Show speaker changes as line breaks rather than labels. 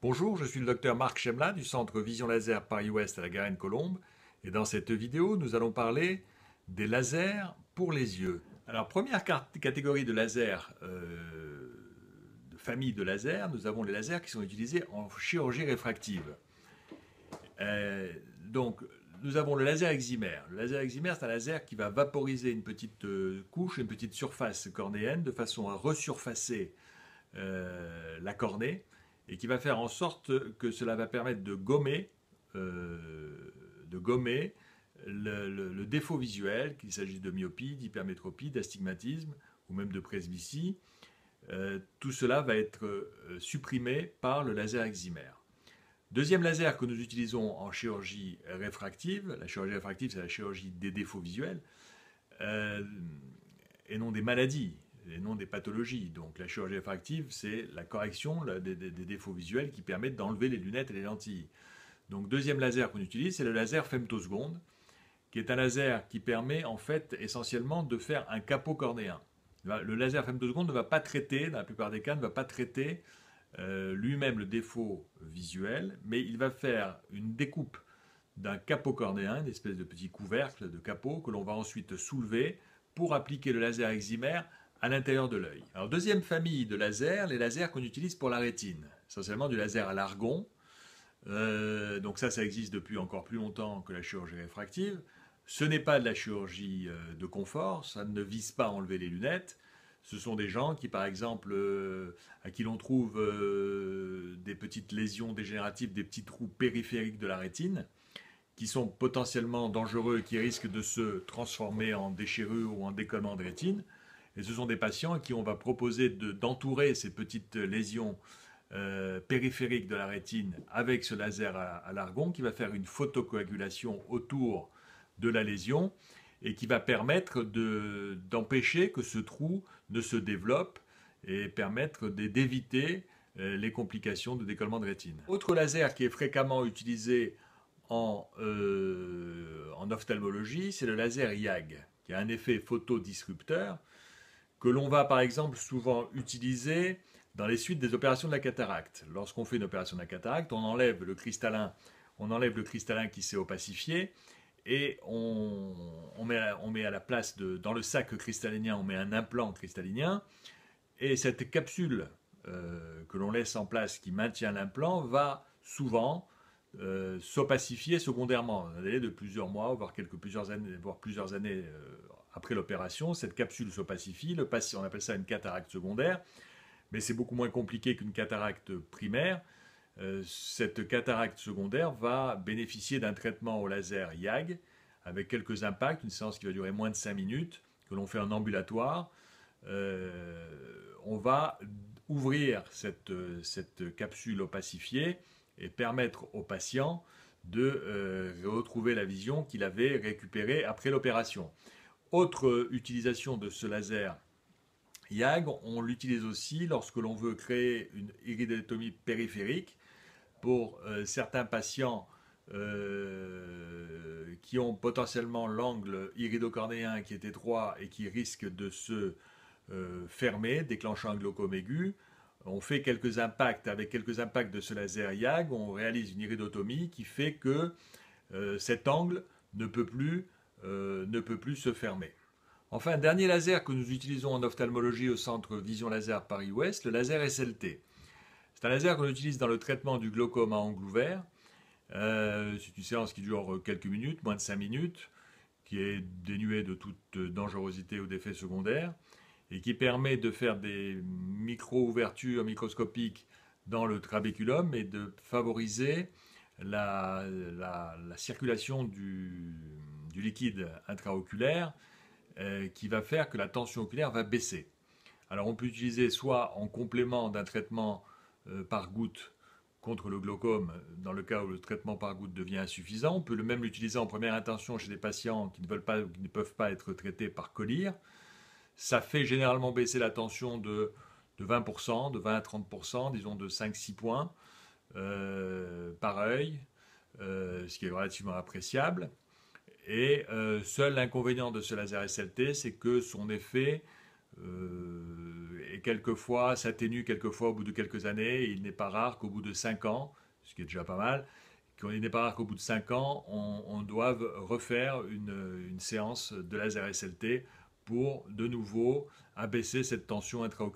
Bonjour, je suis le docteur Marc Chemla du centre Vision Laser Paris-Ouest à la Garenne-Colombe et dans cette vidéo, nous allons parler des lasers pour les yeux. Alors, première catégorie de lasers, de famille de lasers, nous avons les lasers qui sont utilisés en chirurgie réfractive. Donc, nous avons le laser excimer. Le laser excimer, c'est un laser qui va vaporiser une petite couche, une petite surface cornéenne de façon à resurfacer la cornée et qui va faire en sorte que cela va permettre de gommer, le défaut visuel, qu'il s'agisse de myopie, d'hypermétropie, d'astigmatisme ou même de presbytie. Tout cela va être supprimé par le laser excimer. Deuxième laser que nous utilisons en chirurgie réfractive, la chirurgie réfractive c'est la chirurgie des défauts visuels et non des maladies et non des pathologies. Donc la chirurgie réfractive, c'est la correction des défauts visuels qui permettent d'enlever les lunettes et les lentilles. Donc deuxième laser qu'on utilise, c'est le laser femtoseconde, qui est un laser qui permet en fait essentiellement de faire un capot cornéen. Le laser femtoseconde ne va pas traiter, dans la plupart des cas, ne va pas traiter lui-même le défaut visuel, mais il va faire une découpe d'un capot cornéen, une espèce de petit couvercle de capot que l'on va ensuite soulever pour appliquer le laser excimer à l'intérieur de l'œil. Alors deuxième famille de lasers, les lasers qu'on utilise pour la rétine, essentiellement du laser à l'argon. Donc ça existe depuis encore plus longtemps que la chirurgie réfractive. Ce n'est pas de la chirurgie de confort, ça ne vise pas à enlever les lunettes. Ce sont des gens qui, par exemple, à qui l'on trouve des petites lésions dégénératives, des petits trous périphériques de la rétine, qui sont potentiellement dangereux et qui risquent de se transformer en déchirure ou en décollement de rétine. Et ce sont des patients à qui on va proposer d'entourer ces petites lésions périphériques de la rétine avec ce laser à l'argon qui va faire une photocoagulation autour de la lésion et qui va permettre d'empêcher que ce trou ne se développe et permettre d'éviter les complications de décollement de rétine. Autre laser qui est fréquemment utilisé en ophtalmologie, c'est le laser YAG, qui a un effet photodisrupteur que l'on va par exemple souvent utiliser dans les suites des opérations de la cataracte. Lorsqu'on fait une opération de la cataracte, on enlève le cristallin qui s'est opacifié et on met à la place, dans le sac cristallinien, on met un implant cristallinien et cette capsule que l'on laisse en place qui maintient l'implant va souvent s'opacifier secondairement, un délai de plusieurs mois, voire plusieurs années après l'opération. Cette capsule s'opacifie, on appelle ça une cataracte secondaire, mais c'est beaucoup moins compliqué qu'une cataracte primaire. Cette cataracte secondaire va bénéficier d'un traitement au laser YAG avec quelques impacts, une séance qui va durer moins de 5 minutes, que l'on fait en ambulatoire. On va ouvrir cette capsule opacifiée et permettre au patient de retrouver la vision qu'il avait récupérée après l'opération. Autre utilisation de ce laser YAG, on l'utilise aussi lorsque l'on veut créer une iridotomie périphérique pour certains patients qui ont potentiellement l'angle iridocornéen qui est étroit et qui risque de se fermer, déclenchant un glaucome aigu. On fait quelques impacts, avec quelques impacts de ce laser YAG, on réalise une iridotomie qui fait que cet angle ne peut plus se fermer. Enfin, dernier laser que nous utilisons en ophtalmologie au centre Vision Laser Paris-Ouest, le laser SLT. C'est un laser qu'on utilise dans le traitement du glaucome à angle ouvert. C'est une séance qui dure quelques minutes, moins de 5 minutes, qui est dénuée de toute dangerosité ou d'effets secondaires, et qui permet de faire des micro-ouvertures microscopiques dans le trabéculum et de favoriser la circulation du liquide intraoculaire qui va faire que la tension oculaire va baisser. Alors on peut l'utiliser soit en complément d'un traitement par goutte contre le glaucome, dans le cas où le traitement par goutte devient insuffisant. On peut même l'utiliser en première intention chez des patients qui ne peuvent pas être traités par collyre. Ça fait généralement baisser la tension de 20%, de 20 à 30%, disons de 5-6 points par œil, ce qui est relativement appréciable. Et seul l'inconvénient de ce laser SLT, c'est que son effet et quelquefois s'atténue quelquefois au bout de quelques années. Il n'est pas rare qu'au bout de 5 ans, ce qui est déjà pas mal, il n'est pas rare qu'au bout de 5 ans, on doive refaire une séance de laser SLT pour de nouveau abaisser cette tension intraoculaire